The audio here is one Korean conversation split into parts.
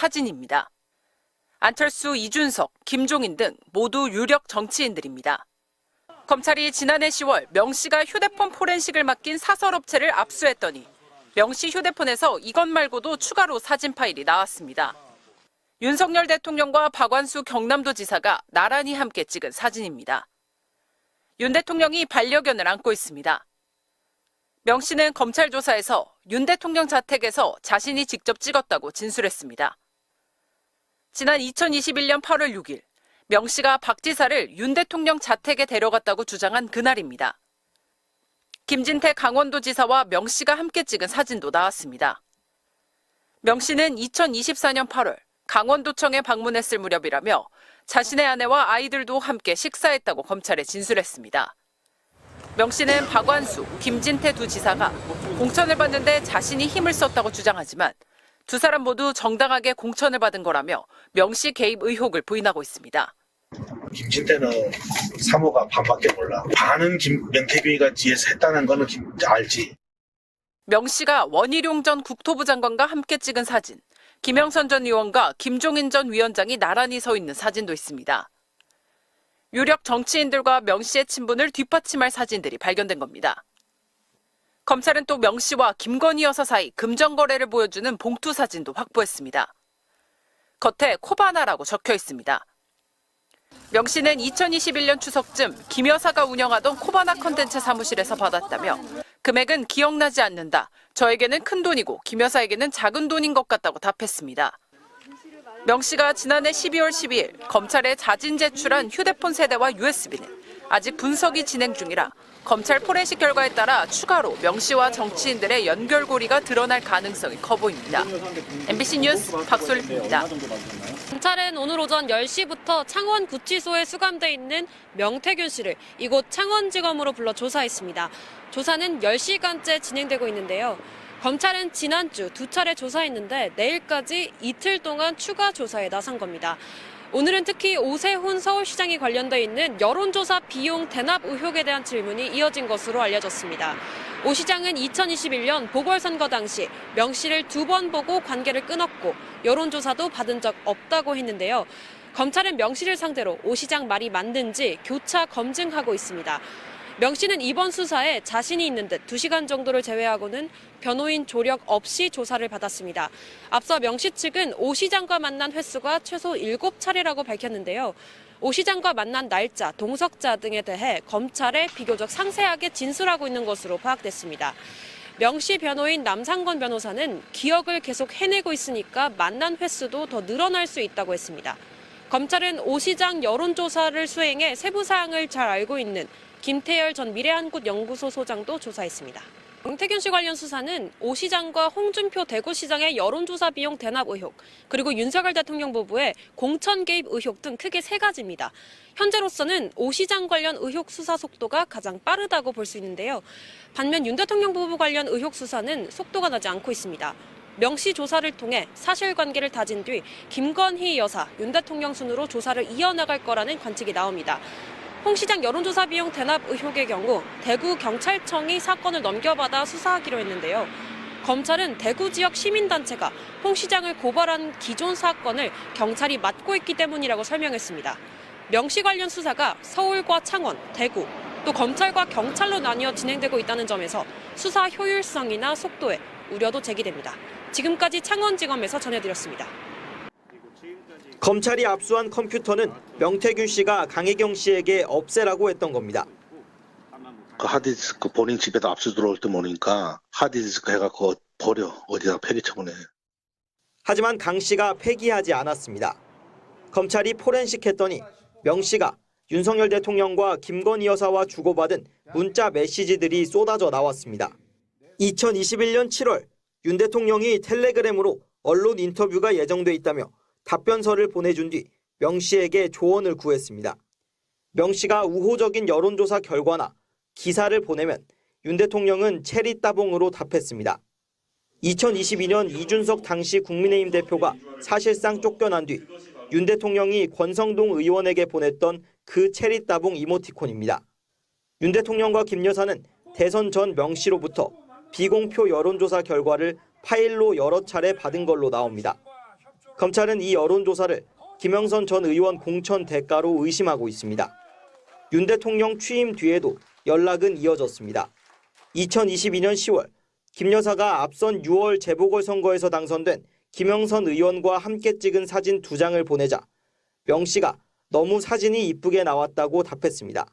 사진입니다. 안철수, 이준석, 김종인 등 모두 유력 정치인들입니다. 검찰이 지난해 10월 명 씨가 휴대폰 포렌식을 맡긴 사설업체를 압수했더니 명 씨 휴대폰에서 이것 말고도 추가로 사진 파일이 나왔습니다. 윤석열 대통령과 박완수 경남도 지사가 나란히 함께 찍은 사진입니다. 윤 대통령이 반려견을 안고 있습니다. 명 씨는 검찰 조사에서 윤 대통령 자택에서 자신이 직접 찍었다고 진술했습니다. 지난 2021년 8월 6일 명 씨가 박 지사를 윤 대통령 자택에 데려갔다고 주장한 그날입니다. 김진태 강원도지사와 명 씨가 함께 찍은 사진도 나왔습니다. 명 씨는 2024년 8월 강원도청에 방문했을 무렵이라며 자신의 아내와 아이들도 함께 식사했다고 검찰에 진술했습니다. 명 씨는 박완수, 김진태 두 지사가 공천을 받는데 자신이 힘을 썼다고 주장하지만 두 사람 모두 정당하게 공천을 받은 거라며 명 씨 개입 의혹을 부인하고 있습니다. 김진태는 사모가 반밖에 몰라. 반은 명태균이가 뒤에서 했다는 거는 알지. 명 씨가 원희룡 전 국토부 장관과 함께 찍은 사진, 김영선 전 의원과 김종인 전 위원장이 나란히 서 있는 사진도 있습니다. 유력 정치인들과 명 씨의 친분을 뒷받침할 사진들이 발견된 겁니다. 검찰은 또 명 씨와 김건희 여사 사이 금전 거래를 보여주는 봉투 사진도 확보했습니다. 겉에 코바나라고 적혀 있습니다. 명 씨는 2021년 추석쯤 김 여사가 운영하던 코바나 컨텐츠 사무실에서 받았다며 금액은 기억나지 않는다. 저에게는 큰 돈이고 김 여사에게는 작은 돈인 것 같다고 답했습니다. 명 씨가 지난해 12월 12일 검찰에 자진 제출한 휴대폰 세대와 USB는 아직 분석이 진행 중이라 검찰 포렌식 결과에 따라 추가로 명 씨와 정치인들의 연결고리가 드러날 가능성이 커 보입니다. MBC 뉴스 박솔림입니다. 검찰은 오늘 오전 10시부터 창원구치소에 수감돼 있는 명태균 씨를 이곳 창원지검으로 불러 조사했습니다. 조사는 10시간째 진행되고 있는데요. 검찰은 지난주 2차례 조사했는데 내일까지 이틀 동안 추가 조사에 나선 겁니다. 오늘은 특히 오세훈 서울시장이 관련돼 있는 여론조사 비용 대납 의혹에 대한 질문이 이어진 것으로 알려졌습니다. 오 시장은 2021년 보궐선거 당시 명 씨를 2번 보고 관계를 끊었고 여론조사도 받은 적 없다고 했는데요. 검찰은 명 씨를 상대로 오 시장 말이 맞는지 교차 검증하고 있습니다. 명 씨는 이번 수사에 자신이 있는 듯 2시간 정도를 제외하고는 변호인 조력 없이 조사를 받았습니다. 앞서 명 씨 측은 오 시장과 만난 횟수가 최소 7차례라고 밝혔는데요. 오 시장과 만난 날짜, 동석자 등에 대해 검찰에 비교적 상세하게 진술하고 있는 것으로 파악됐습니다. 명 씨 변호인 남상건 변호사는 기억을 계속 해내고 있으니까 만난 횟수도 더 늘어날 수 있다고 했습니다. 검찰은 오 시장 여론조사를 수행해 세부 사항을 잘 알고 있는 김태열 전 미래한국연구소 소장도 조사했습니다. 명태균 씨 관련 수사는 오 시장과 홍준표 대구시장의 여론조사 비용 대납 의혹, 그리고 윤석열 대통령 부부의 공천 개입 의혹 등 크게 3가지입니다. 현재로서는 오 시장 관련 의혹 수사 속도가 가장 빠르다고 볼 수 있는데요. 반면 윤 대통령 부부 관련 의혹 수사는 속도가 나지 않고 있습니다. 명 씨 조사를 통해 사실관계를 다진 뒤 김건희 여사, 윤 대통령 순으로 조사를 이어나갈 거라는 관측이 나옵니다. 홍 시장 여론조사 비용 대납 의혹의 경우 대구경찰청이 사건을 넘겨받아 수사하기로 했는데요. 검찰은 대구 지역 시민단체가 홍 시장을 고발한 기존 사건을 경찰이 맡고 있기 때문이라고 설명했습니다. 명 씨 관련 수사가 서울과 창원, 대구, 또 검찰과 경찰로 나뉘어 진행되고 있다는 점에서 수사 효율성이나 속도에 우려도 제기됩니다. 지금까지 창원지검에서 전해드렸습니다. 검찰이 압수한 컴퓨터는 명태균 씨가 강혜경 씨에게 없애라고 했던 겁니다. 그 하드디스크 본인 집에다 압수 들어올 때 모르니까 하드디스크 해갖고 버려. 어디다 폐기처분해. 하지만 강 씨가 폐기하지 않았습니다. 검찰이 포렌식했더니 명 씨가 윤석열 대통령과 김건희 여사와 주고받은 문자 메시지들이 쏟아져 나왔습니다. 2021년 7월 윤 대통령이 텔레그램으로 언론 인터뷰가 예정돼 있다며 답변서를 보내준 뒤 명 씨에게 조언을 구했습니다. 명 씨가 우호적인 여론조사 결과나 기사를 보내면 윤 대통령은 체리 따봉으로 답했습니다. 2022년 이준석 당시 국민의힘 대표가 사실상 쫓겨난 뒤 윤 대통령이 권성동 의원에게 보냈던 그 체리 따봉 이모티콘입니다. 윤 대통령과 김 여사는 대선 전 명 씨로부터 비공표 여론조사 결과를 파일로 여러 차례 받은 걸로 나옵니다. 검찰은 이 여론조사를 김영선 전 의원 공천 대가로 의심하고 있습니다. 윤 대통령 취임 뒤에도 연락은 이어졌습니다. 2022년 10월 김 여사가 앞선 6월 재보궐선거에서 당선된 김영선 의원과 함께 찍은 사진 2장을 보내자 명 씨가 너무 사진이 이쁘게 나왔다고 답했습니다.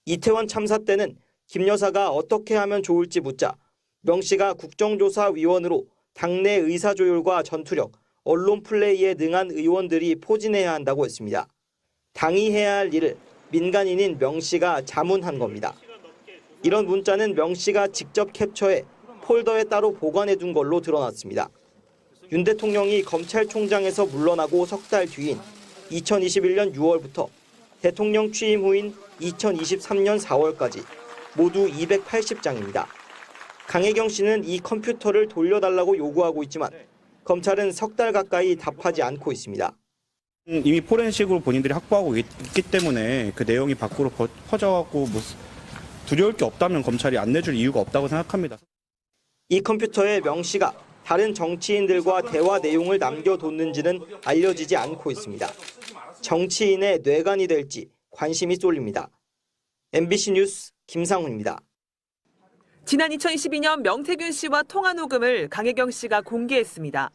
이태원 참사 때는 김 여사가 어떻게 하면 좋을지 묻자 명 씨가 국정조사위원으로 당내 의사조율과 전투력, 언론 플레이에 능한 의원들이 포진해야 한다고 했습니다. 당이 해야 할 일을 민간인인 명 씨가 자문한 겁니다. 이런 문자는 명 씨가 직접 캡처해 폴더에 따로 보관해 둔 걸로 드러났습니다. 윤 대통령이 검찰총장에서 물러나고 석 달 뒤인 2021년 6월부터 대통령 취임 후인 2023년 4월까지 모두 280장입니다. 강혜경 씨는 이 컴퓨터를 돌려달라고 요구하고 있지만 검찰은 석 달 가까이 답하지 않고 있습니다. 이미 포렌식으로 본인들이 확보하고 있기 때문에 그 내용이 밖으로 퍼져갖고 두려울 게 없다면 검찰이 안 내줄 이유가 없다고 생각합니다. 이 컴퓨터에 명 씨가 다른 정치인들과 대화 내용을 남겨뒀는지는 알려지지 않고 있습니다. 정치인의 뇌관이 될지 관심이 쏠립니다. MBC 뉴스 김상훈입니다. 지난 2012년 명태균 씨와 통화 녹음을 강혜경 씨가 공개했습니다.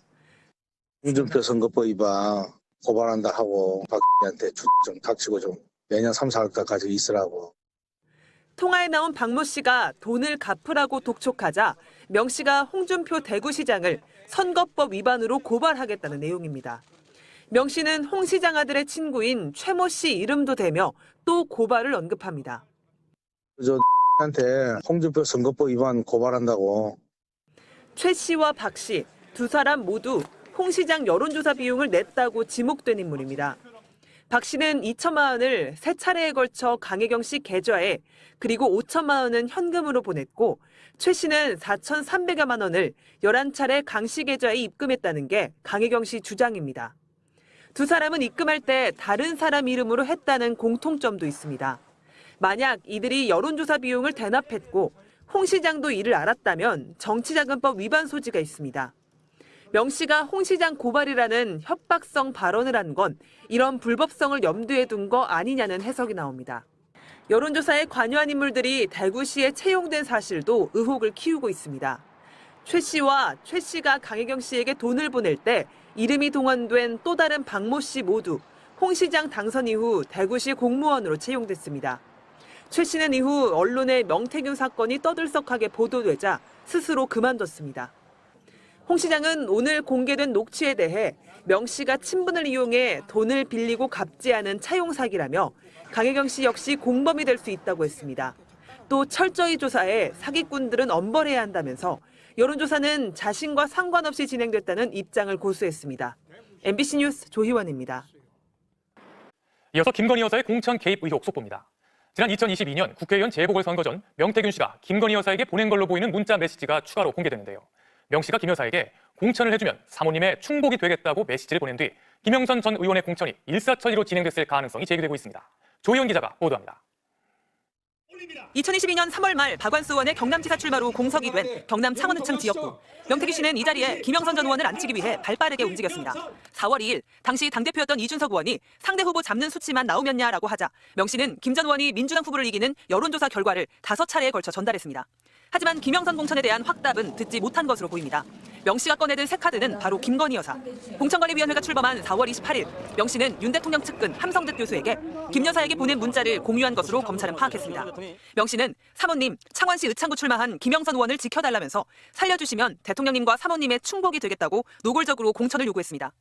홍준표 선거법 위반 고발한다 하고 박한테 좀 닥치고 좀 내년 3, 4월까지 있으라고. 통화에 나온 박모 씨가 돈을 갚으라고 독촉하자 명 씨가 홍준표 대구시장을 선거법 위반으로 고발하겠다는 내용입니다. 명 씨는 홍 시장 아들의 친구인 최모 씨 이름도 대며 또 고발을 언급합니다. 한테 홍준표 선거법 위반 고발한다고. 최 씨와 박 씨 두 사람 모두 홍 시장 여론조사 비용을 냈다고 지목된 인물입니다. 박 씨는 2천만 원을 3차례에 걸쳐 강혜경 씨 계좌에 그리고 5천만 원은 현금으로 보냈고 최 씨는 4,300여만 원을 11차례 강 씨 계좌에 입금했다는 게 강혜경 씨 주장입니다. 두 사람은 입금할 때 다른 사람 이름으로 했다는 공통점도 있습니다. 만약 이들이 여론조사 비용을 대납했고 홍 시장도 이를 알았다면 정치자금법 위반 소지가 있습니다. 명 씨가 홍 시장 고발이라는 협박성 발언을 한 건 이런 불법성을 염두에 둔 거 아니냐는 해석이 나옵니다. 여론조사에 관여한 인물들이 대구시에 채용된 사실도 의혹을 키우고 있습니다. 최 씨와 최 씨가 강혜경 씨에게 돈을 보낼 때 이름이 동원된 또 다른 박모 씨 모두 홍 시장 당선 이후 대구시 공무원으로 채용됐습니다. 최 씨는 이후 언론에 명태균 사건이 떠들썩하게 보도되자 스스로 그만뒀습니다. 홍 시장은 오늘 공개된 녹취에 대해 명 씨가 친분을 이용해 돈을 빌리고 갚지 않은 차용 사기라며 강혜경 씨 역시 공범이 될 수 있다고 했습니다. 또 철저히 조사해 사기꾼들은 엄벌해야 한다면서 여론조사는 자신과 상관없이 진행됐다는 입장을 고수했습니다. MBC 뉴스 조희원입니다. 이어서 김건희 여사의 공천 개입 의혹 속보입니다. 지난 2022년 국회의원 재보궐선거 전 명태균 씨가 김건희 여사에게 보낸 걸로 보이는 문자 메시지가 추가로 공개되는데요. 명 씨가 김 여사에게 공천을 해주면 사모님의 충복이 되겠다고 메시지를 보낸 뒤 김영선 전 의원의 공천이 일사천리로 진행됐을 가능성이 제기되고 있습니다. 조희원 기자가 보도합니다. 2022년 3월 말 박완수 의원의 경남지사 출마로 공석이 된 경남 창원읍청 지역구. 명태균 씨는 이 자리에 김영선 전 의원을 앉히기 위해 발빠르게 움직였습니다. 4월 2일 당시 당대표였던 이준석 의원이 상대 후보 잡는 수치만 나오면냐라고 하자 명 씨는 김 전 의원이 민주당 후보를 이기는 여론조사 결과를 5차례에 걸쳐 전달했습니다. 하지만 김영선 공천에 대한 확답은 듣지 못한 것으로 보입니다. 명 씨가 꺼내든 새 카드는 바로 김건희 여사. 공천관리위원회가 출범한 4월 28일 명 씨는 윤 대통령 측근 함성득 교수에게 김 여사에게 보낸 문자를 공유한 것으로 검찰은 파악했습니다. 명 씨는 사모님, 창원시 의창구 출마한 김영선 의원을 지켜달라면서 살려주시면 대통령님과 사모님의 충복이 되겠다고 노골적으로 공천을 요구했습니다.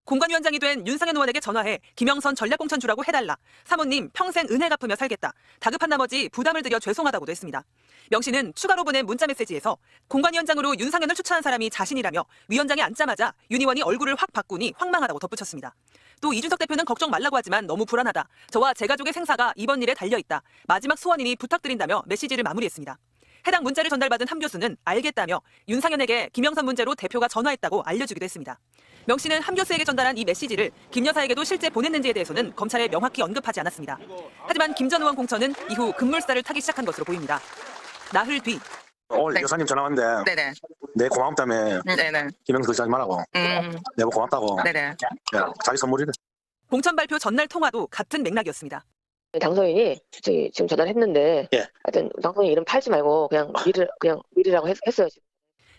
공관위원장이 된 윤상현 의원에게 전화해 김영선 전략공천 주라고 해달라. 사모님 평생 은혜 갚으며 살겠다. 다급한 나머지 부담을 드려 죄송하다고도 했습니다. 명 씨는 추가로 보낸 문자 메시지에서 공관위원장으로 윤상현을 추천한 사람이 자신이라며 위원장에 앉자마자 윤 의원이 얼굴을 확 바꾸니 황망하다고 덧붙였습니다. 또 이준석 대표는 걱정 말라고 하지만 너무 불안하다. 저와 제 가족의 생사가 이번 일에 달려있다. 마지막 소원이니 부탁드린다며 메시지를 마무리했습니다. 해당 문자를 전달받은 함 교수는 알겠다며 윤상현에게 김영선 문제로 대표가 전화했다고 알려주기도 했습니다. 명 씨는 함 교수에게 전달한 이 메시지를 김 여사에게도 실제 보냈는지에 대해서는 검찰에 명확히 언급하지 않았습니다. 하지만 김 전 의원 공천은 이후 급물살을 타기 시작한 것으로 보입니다. 나흘 뒤 오늘 네. 여사님 전화 왔는데 네네. 내 고맙다며 네네. 김영수 그렇게 하지 말라고. 내가 고맙다고. 네네. 야, 자기 선물이래. 공천 발표 전날 통화도 같은 맥락이었습니다. 당선인이 지금 전화를 했는데 예. 하여튼 당선인 이름 팔지 말고 그냥 미리라고 했어요. 지금.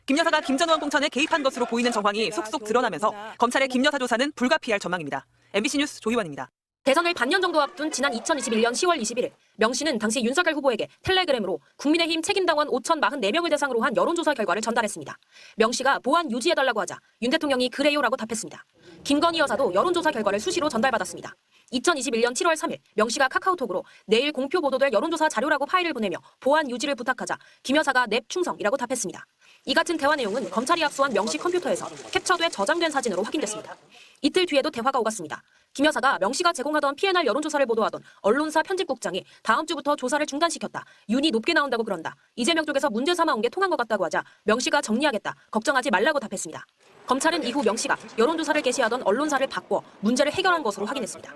김 여사가 김 전 의원 공천에 개입한 것으로 보이는 정황이 속속 드러나면서 검찰의 김 여사 조사는 불가피할 전망입니다. MBC 뉴스 조희원입니다. 대선을 반년 정도 앞둔 지난 2021년 10월 21일 명 씨는 당시 윤석열 후보에게 텔레그램으로 국민의힘 책임당원 5,044명을 대상으로 한 여론조사 결과를 전달했습니다. 명 씨가 보안 유지해달라고 하자 윤 대통령이 그래요라고 답했습니다. 김건희 여사도 여론조사 결과를 수시로 전달받았습니다. 2021년 7월 3일 명 씨가 카카오톡으로 내일 공표 보도될 여론조사 자료라고 파일을 보내며 보안 유지를 부탁하자 김 여사가 넵 충성이라고 답했습니다. 이 같은 대화 내용은 검찰이 압수한 명 씨 컴퓨터에서 캡처돼 저장된 사진으로 확인됐습니다. 이틀 뒤에도 대화가 오갔습니다. 김 여사가 명 씨가 제공하던 PNR 여론조사를 보도하던 언론사 편집국장이 다음 주부터 조사를 중단시켰다. 윤이 높게 나온다고 그런다. 이재명 쪽에서 문제 삼아 온 게 통한 것 같다고 하자 명 씨가 정리하겠다. 걱정하지 말라고 답했습니다. 검찰은 이후 명 씨가 여론조사를 게시하던 언론사를 바꿔 문제를 해결한 것으로 확인했습니다.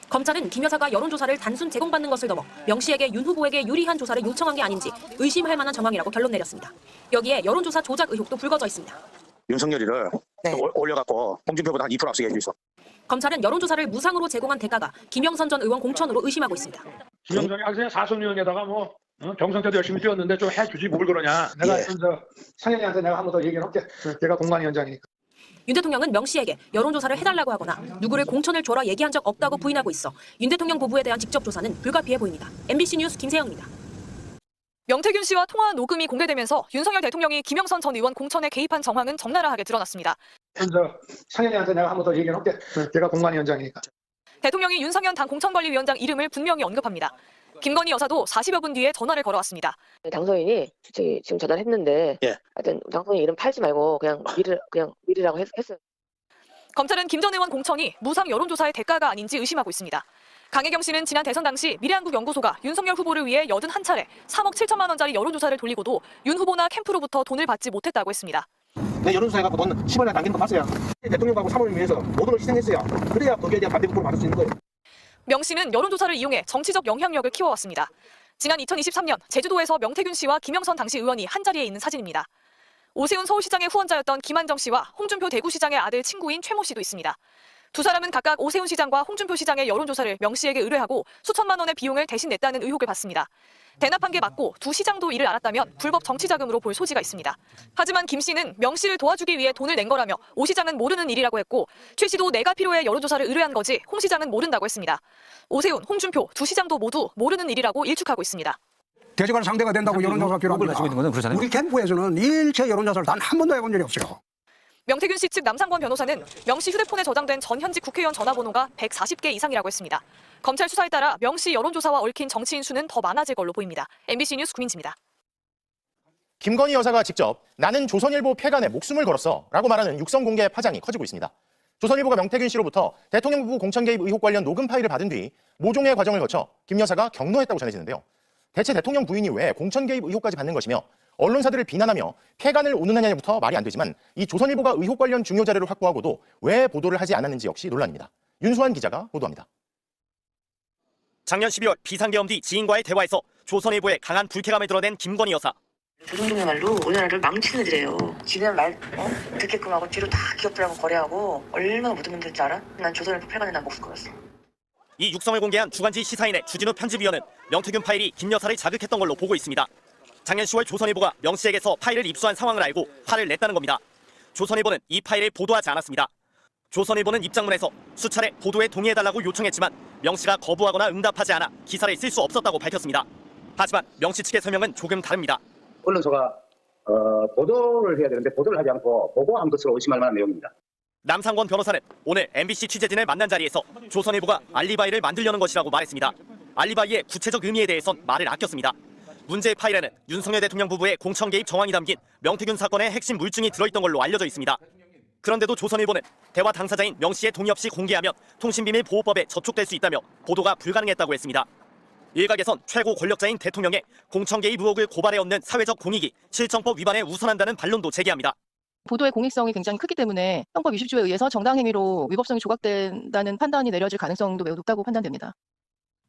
검찰은 김 여사가 여론조사를 단순 제공받는 것을 넘어 명 씨에게 윤 후보에게 유리한 조사를 요청한 게 아닌지 의심할 만한 정황이라고 결론 내렸습니다. 여기에 여론조사 조작 의혹도 불거져 있습니다. 윤석열이를 네. 올려갖고 홍준표보다 한 2% 앞서게 해주있어. 검찰은 여론조사를 무상으로 제공한 대가가 김영선 전 의원 공천으로 의심하고 있습니다. 김영선이 그냥 사선위원에다가 뭐 경선 때도 열심히 뛰었는데 좀 해주지 뭘 그러냐. 내가 예. 상현이한테 내가 한 번 더 얘기를 할게. 제가 공관위원장이니까. 윤 대통령은 명 씨에게 여론조사를 해달라고 하거나 누구를 공천을 줘라 얘기한 적 없다고 부인하고 있어 윤 대통령 부부에 대한 직접 조사는 불가피해 보입니다. MBC 뉴스 김세영입니다. 명태균 씨와 통화 녹음이 공개되면서 윤석열 대통령이 김영선 전 의원 공천에 개입한 정황은 적나라하게 드러났습니다. 상현이한테 내가 한 번 더 얘기를 할게. 제가 공관위원장이니까. 대통령이 윤석열 당 공천관리위원장 이름을 분명히 언급합니다. 김건희 여사도 40여 분 뒤에 전화를 걸어왔습니다. 당선인이 지금 전화를 했는데 예. 하여튼 당선인 이름 팔지 말고 그냥 미리라고 했어요. 검찰은 김 전 의원 공천이 무상 여론조사의 대가가 아닌지 의심하고 있습니다. 강혜경 씨는 지난 대선 당시 미래한국연구소가 윤석열 후보를 위해 81차례 3억 7천만 원짜리 여론조사를 돌리고도 윤 후보나 캠프로부터 돈을 받지 못했다고 했습니다. 내 여론조사 해갖고 돈 10원이나 남기는 거 봤어요. 대통령하고 사모를 위해서 모든 걸 희생했어요. 그래야 거기에 대한 반대 국보를 받을 수 있는 거예요. 명 씨는 여론조사를 이용해 정치적 영향력을 키워왔습니다. 지난 2023년 제주도에서 명태균 씨와 김영선 당시 의원이 한자리에 있는 사진입니다. 오세훈 서울시장의 후원자였던 김한정 씨와 홍준표 대구시장의 아들 친구인 최모 씨도 있습니다. 두 사람은 각각 오세훈 시장과 홍준표 시장의 여론조사를 명 씨에게 의뢰하고 수천만 원의 비용을 대신 냈다는 의혹을 받습니다. 대납한 게 맞고 두 시장도 이를 알았다면 불법 정치자금으로 볼 소지가 있습니다. 하지만 김 씨는 명 씨를 도와주기 위해 돈을 낸 거라며 오 시장은 모르는 일이라고 했고 최 씨도 내가 필요해 여론조사를 의뢰한 거지 홍 시장은 모른다고 했습니다. 오세훈, 홍준표 두 시장도 모두 모르는 일이라고 일축하고 있습니다. 대적할 상대가 된다고 여론조사가 필요합니다. 우리 캠프에서는 일체 여론조사를 단 한 번도 해본 적이 없어요. 명태균 씨 측 남상권 변호사는 명 씨 휴대폰에 저장된 전 현직 국회의원 전화번호가 140개 이상이라고 했습니다. 검찰 수사에 따라 명 씨 여론조사와 얽힌 정치인 수는 더 많아질 걸로 보입니다. MBC 뉴스 구민지입니다. 김건희 여사가 직접 나는 조선일보 폐간에 목숨을 걸었어 라고 말하는 육성 공개 파장이 커지고 있습니다. 조선일보가 명태균 씨로부터 대통령 부부 공천 개입 의혹 관련 녹음 파일을 받은 뒤 모종의 과정을 거쳐 김 여사가 경로했다고 전해지는데요. 대체 대통령 부인이 왜 공천 개입 의혹까지 받는 것이며 언론사들을 비난하며 폐간을 운운하냐부터 말이 안 되지만 이 조선일보가 의혹 관련 중요 자료를 확보하고도 왜 보도를 하지 않았는지 역시 논란입니다. 윤수환 기자가 보도합니다. 작년 12월 비상계엄 뒤 지인과의 대화에서 조선일보에 강한 불쾌감을 드러낸 김건희 여사. 조선동야말로 우리나라를 망치는 애들이에요. 지네 말 듣게끔 하고 뒤로 다 기업들하고 거래하고 얼마나 못 듣는 줄 알아? 난 조선일보 폐간에 난 목숨 걸었어. 이 육성을 공개한 주간지 시사인의 주진우 편집위원은 명태균 파일이 김 여사를 자극했던 걸로 보고 있습니다. 작년 10월 조선일보가 명 씨에게서 파일을 입수한 상황을 알고 화를 냈다는 겁니다. 조선일보는 이 파일을 보도하지 않았습니다. 조선일보는 입장문에서 수차례 보도에 동의해달라고 요청했지만 명 씨가 거부하거나 응답하지 않아 기사를 쓸 수 없었다고 밝혔습니다. 하지만 명 씨 측의 설명은 조금 다릅니다. 언론사가 보도를 해야 되는데 보도를 하지 않고 보고한 것으로 의심할 만한 내용입니다. 남상권 변호사는 오늘 MBC 취재진을 만난 자리에서 조선일보가 알리바이를 만들려는 것이라고 말했습니다. 알리바이의 구체적 의미에 대해선 말을 아꼈습니다. 문제의 파일에는 윤석열 대통령 부부의 공천 개입 정황이 담긴 명태균 사건의 핵심 물증이 들어있던 걸로 알려져 있습니다. 그런데도 조선일보는 대화 당사자인 명 씨의 동의 없이 공개하면 통신비밀보호법에 저촉될 수 있다며 보도가 불가능했다고 했습니다. 일각에선 최고 권력자인 대통령의 공천 개입 의혹을 고발해 얻는 사회적 공익이 실정법 위반에 우선한다는 반론도 제기합니다. 보도의 공익성이 굉장히 크기 때문에 형법 20조에 의해서 정당 행위로 위법성이 조각된다는 판단이 내려질 가능성도 매우 높다고 판단됩니다.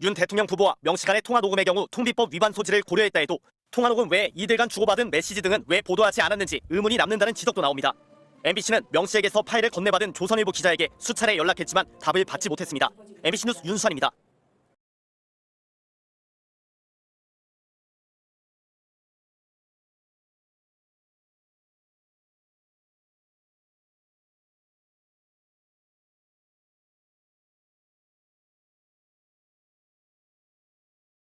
윤 대통령 부부와 명씨 간의 통화 녹음의 경우 통비법 위반 소지를 고려했다 해도 통화 녹음 외에 이들 간 주고받은 메시지 등은 왜 보도하지 않았는지 의문이 남는다는 지적도 나옵니다. MBC는 명씨에게서 파일을 건네받은 조선일보 기자에게 수차례 연락했지만 답을 받지 못했습니다. MBC 뉴스 윤수환입니다.